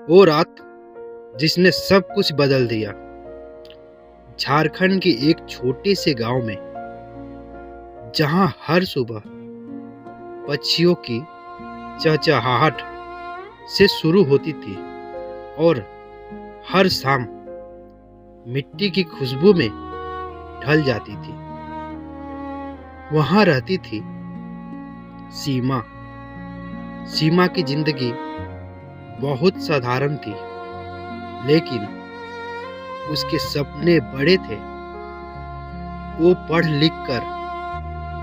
वो रात जिसने सब कुछ बदल दिया। झारखंड के एक छोटे से गांव में, जहां हर सुबह पक्षियों की चहचहाहट से शुरू होती थी और हर शाम मिट्टी की खुशबू में ढल जाती थी, वहां रहती थी सीमा। सीमा की जिंदगी बहुत साधारण थी, लेकिन उसके सपने बड़े थे। वो पढ़ लिख कर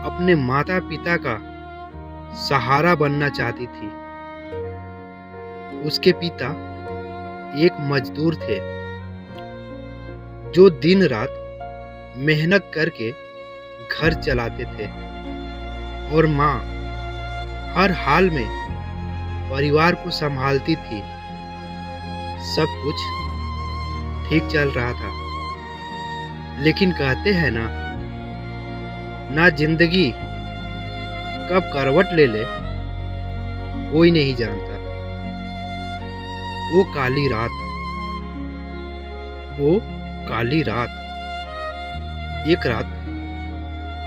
अपने माता पिता का सहारा बनना चाहती थी। उसके पिता एक मजदूर थे जो दिन रात मेहनत करके घर चलाते थे, और माँ हर हाल में परिवार को संभालती थी। सब कुछ ठीक चल रहा था, लेकिन कहते हैं ना जिंदगी कब करवट ले ले कोई नहीं जानता। वो काली रात, एक रात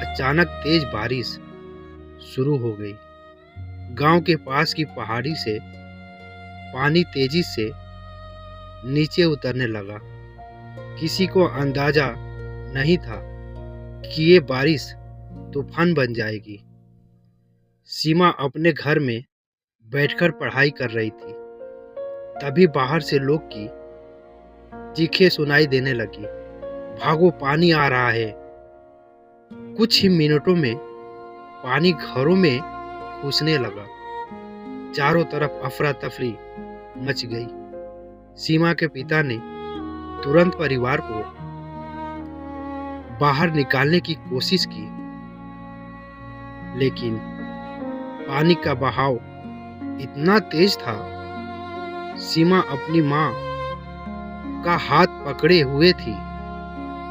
अचानक तेज बारिश शुरू हो गई। गांव के पास की पहाड़ी से पानी तेजी से नीचे उतरने लगा। किसी को अंदाजा नहीं था कि ये बारिश तूफान बन जाएगी। सीमा अपने घर में बैठकर पढ़ाई कर रही थी, तभी बाहर से लोग की चीखें सुनाई देने लगी। भागो, पानी आ रहा है। कुछ ही मिनटों में पानी घरों में घुसने लगा। चारों तरफ अफरा तफरी मच गई। सीमा के पिता ने तुरंत परिवार को बाहर निकालने की कोशिश की, लेकिन पानी का बहाव इतना तेज था। सीमा अपनी माँ का हाथ पकड़े हुए थी,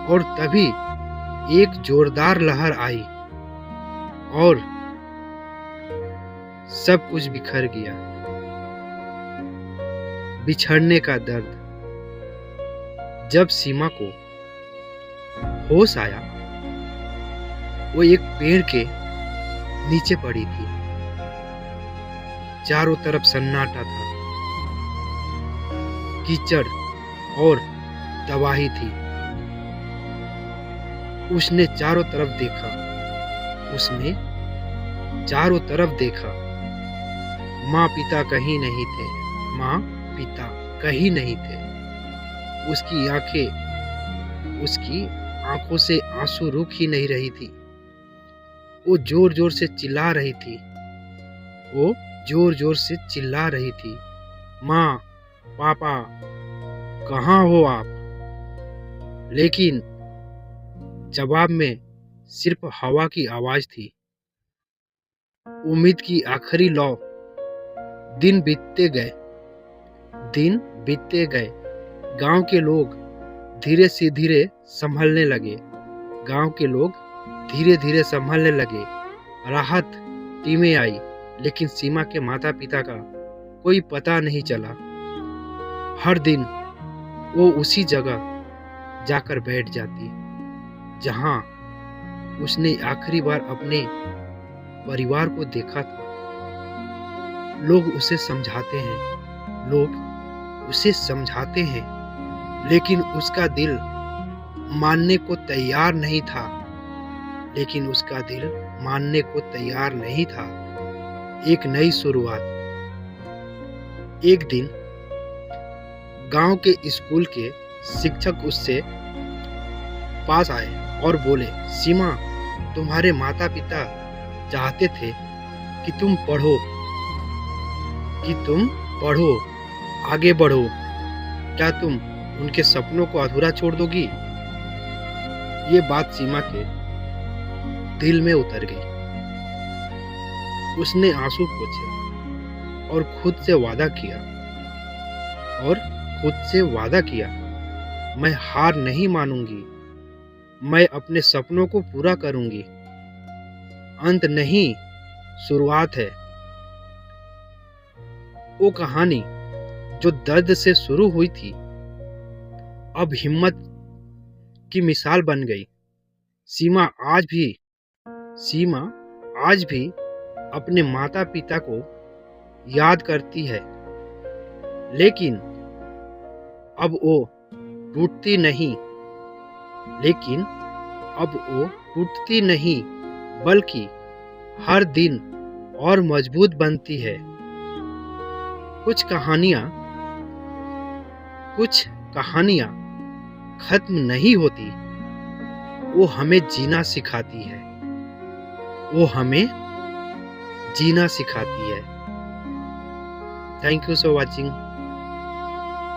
और तभी एक जोरदार लहर आई और सब कुछ बिखर गया। बिछड़ने का दर्द। जब सीमा को होश आया, वो एक पेड़ के नीचे पड़ी थी। चारों तरफ सन्नाटा था, कीचड़ और तबाही थी। उसने चारों तरफ देखा। माँ पिता कहीं नहीं थे। उसकी आंखों से आंसू रुक ही नहीं रही थी। वो जोर जोर से चिल्ला रही थी, माँ, पापा, कहाँ हो आप? लेकिन जवाब में सिर्फ हवा की आवाज थी। उम्मीद की आखिरी लौ। दिन बीतते गए। गांव के लोग धीरे से धीरे संभलने लगे। राहत टीमें आई, लेकिन सीमा के माता पिता का कोई पता नहीं चला। हर दिन वो उसी जगह जाकर बैठ जाती जहां उसने आखिरी बार अपने परिवार को देखा था। लोग उसे समझाते हैं, लेकिन उसका दिल मानने को तैयार नहीं था। एक नई शुरुआत। एक दिन गांव के स्कूल के शिक्षक उससे पास आए और बोले, सीमा, तुम्हारे माता पिता चाहते थे कि तुम पढ़ो, आगे बढ़ो। क्या तुम उनके सपनों को अधूरा छोड़ दोगी? ये बात सीमा के दिल में उतर गई। उसने आंसू पोंछे और खुद से वादा किया, मैं हार नहीं मानूंगी। मैं अपने सपनों को पूरा करूंगी। अंत नहीं, शुरुआत है। वो कहानी जो दर्द से शुरू हुई थी अब हिम्मत की मिसाल बन गई। सीमा आज भी अपने माता पिता को याद करती है, लेकिन अब वो टूटती नहीं, बल्कि हर दिन और मजबूत बनती है। कुछ कहानियाँ खत्म नहीं होती, वो हमें जीना सिखाती है। Thank you for watching.